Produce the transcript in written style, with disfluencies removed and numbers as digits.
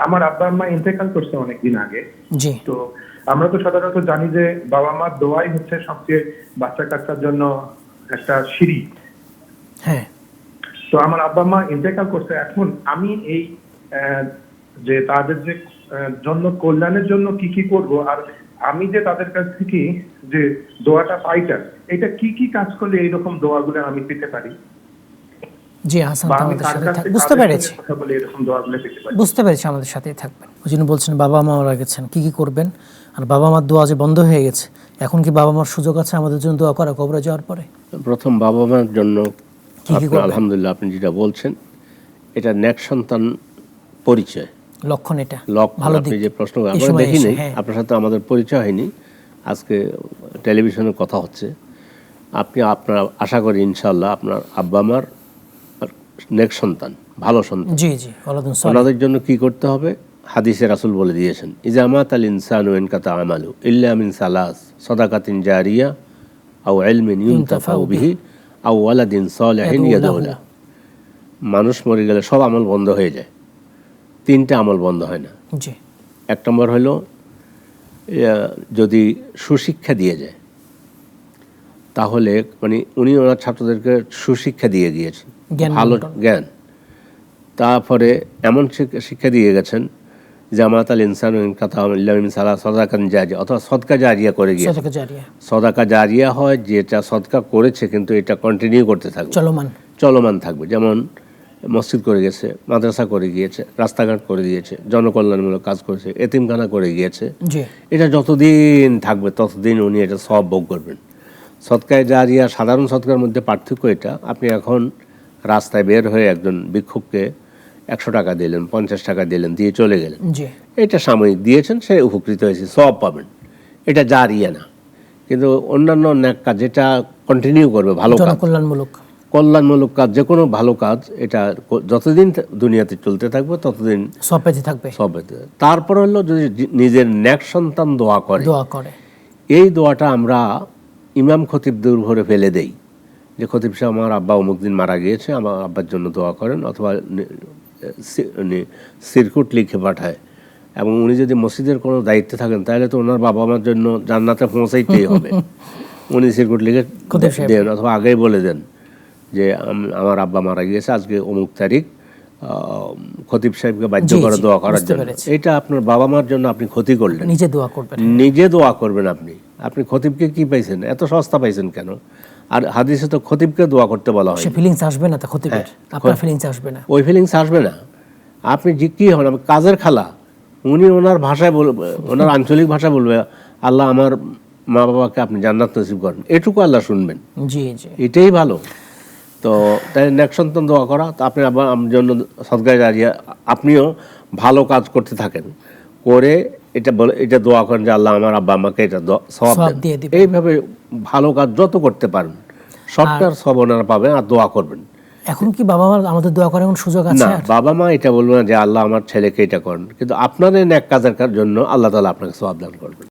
আমার আব্বা আম্মা ইন্তেকাল করছে অনেকদিন আগে। জি। তো আমরা তো সাধারণত জানি যে বাবা মার দোয়াই হচ্ছে সবচেয়ে বাচ্চা কাচ্চার জন্য একটা সিঁড়ি। হ্যাঁ। তো আমার আব্বা মা ইন্তেকাল করছে, এখন আমি এই যে তাদের যে জন্য কল্যাণের জন্য কি কি করব, আর আমি যে তাদের কাছ থেকে যে দোয়াটা পাইটা, এটা কি কি কাজ করলে এইরকম দোয়াগুলো আমি পেতে পারি? জি, হাসান বা আমি আমাদের তার সাথে কাছ থেকে বুঝতে পেরেছি, কথা বলে এরকম দোয়াগুলো পেতে পারি? বুঝতে পেরেছি, আমাদের সাথেই থাকবেন। ওই জন্য বলছেন বাবা মা মারা গেছেন, কি কি করবেন, আর বাবা মার দোয়া যে বন্ধ হয়ে গেছে, এখন কি বাবা মার সুযোগ আছে আমাদের জন্য দোয়া করা কবরে যাওয়ার পরে? প্রথম বাবা মার জন্য কি কি করবেন? আলহামদুলিল্লাহ আপনি যেটা বলছেন এটা নেক সন্তান পরিচয় লক্ষণ, এটা ভালো দিক। আপনি যে প্রশ্ন আমরা দেখিনি, আপনার সাথে আমাদের পরিচয় হয়নি, আজকে টেলিভিশনে কথা হচ্ছে। আপনি আপনার আশা করি ইনশাআল্লাহ আপনার আব্বা মার নেক সন্তান, ভালো সন্তান। জি জি, ওনাদের জন্য কি করতে হবে হাদিসে রাসূল বলে দিয়েছেন, ইজা মাতাল ইনসানু ইনকাতা আমালু ইল্লা মিন সালাস সাদাকাতিন জারিয়া আও ইলমিন ইউনতাফাউ বিহি আও ওয়ালাদিন সালিহিন ইয়াদউ লাহু। মানুষ মরে গেলে সব আমল বন্ধ হয়ে যায়, তিনটা আমল বন্ধ হয় না। জি। এক নম্বর হলো যদি সুশিক্ষা দিয়ে যায়, তাহলে মানে উনি ওনার ছাত্রদেরকে সুশিক্ষা দিয়ে গিয়েছেন, ভালো জ্ঞান। তারপরে এমন শিক্ষা দিয়ে গেছেন জামাত আল ইনসান সদাকান জারিয়া, অথবা সদকা জারিয়া করে গিয়েছে। সদাকা জারিয়া হয় যেটা সদকা করেছে কিন্তু এটা কন্টিনিউ করতে থাকবে, চলমান থাকবে। যেমন মসজিদ করে গেছে, মাদ্রাসা করে গিয়েছে, রাস্তাঘাট করে দিয়েছে, জনকল্যাণমূলক কাজ করেছে, এতিমখানা করে গিয়েছে, এটা যতদিন থাকবে ততদিন উনি এটা সব ভোগ করবেন। সদকায় জারিয়া সাধারণ সদকার মধ্যে পার্থক্য এটা, আপনি এখন রাস্তায় বের হয়ে একজন ভিক্ষুককে 100 টাকা দিলেন, 50 টাকা দিলেন, দিয়ে চলে গেলেন, এটা সাময়িক দিয়েছেন, সে উপকৃত হয়েছে, সব পাবেন, এটা জারিয়া না। কিন্তু অন্যান্য ন্যাক কাজ যেটা কন্টিনিউ করবে, ভালো কাজ, কল্যাণমূলক কাজ, যে কোনো ভালো কাজ, এটা যতদিন দুনিয়াতে চলতে থাকবে ততদিন সব পেতে থাকবে। তারপর হলো যদি নিজের ন্যাক সন্তান দোয়া করে, এই দোয়াটা আমরা ইমাম খতিবদের উপরে ফেলে দেই যে খতিব সাহেব আমার আব্বা অমুক দিন মারা গিয়েছে, আমার আব্বার জন্য দোয়া করেন, অথবা সিরকুট লিখে পাঠায়। এবং উনি যদি মসজিদের কোনো দায়িত্বে থাকেন তাহলে তো ওনার বাবা মার জন্য জান্নাতে পৌঁছাইতেই হবে। উনি সিরকুট লিখে দেন, অথবা আগেই বলে দেন যে আমার আব্বা মারা গিয়েছে আজকে অমুক তারিখ, খতিব সাহেবকে বাধ্য করে দোয়া করার জন্য। এটা আপনার বাবা মার জন্য আপনি ক্ষতি করলেন, নিজে দোয়া করবেন। আপনি খতিবকে কি পাইছেন, এত সস্তা পাইছেন কেন? আর হাদিসে তো খতিবকে দোয়া করতে বলা হয়, ফিলিংস আসবে না, খতিবের আপনার ফিলিংস আসবে না, ওই ফিলিংস আসবে না। আপনি যে কি হন, কাজের খালা, উনি ওনার ভাষায় বলবে, ওনার আঞ্চলিক ভাষা বলবে, আল্লাহ আমার মা বাবাকে আপনি জান্নাত নসিব করেন, এটুকু আল্লাহ শুনবেন। জি জি, এটাই ভালো। তো তাই নেক সন্তান দোয়া করা, তো আপনি আবার আমার জন্য সদকা জারিয়া, আপনিও ভালো কাজ করতে থাকেন, করে এটা দোয়া করেন যে আল্লাহ আমার আব্বা আমাকে এটা সওয়াব দেন। এইভাবে ভালো কাজ যত করতে পারেন সবটার সব ওনারা পাবেন, আর দোয়া করবেন। এখন কি বাবা মা আমাদের দোয়া করার কোনো সুযোগ আছে? না, বাবা মা এটা বলবে না যে আল্লাহ আমার ছেলেকে এটা করেন, কিন্তু আপনার এই নেক কাজের জন্য আল্লাহ তাআলা আপনাকে সওয়াব দান করবেন।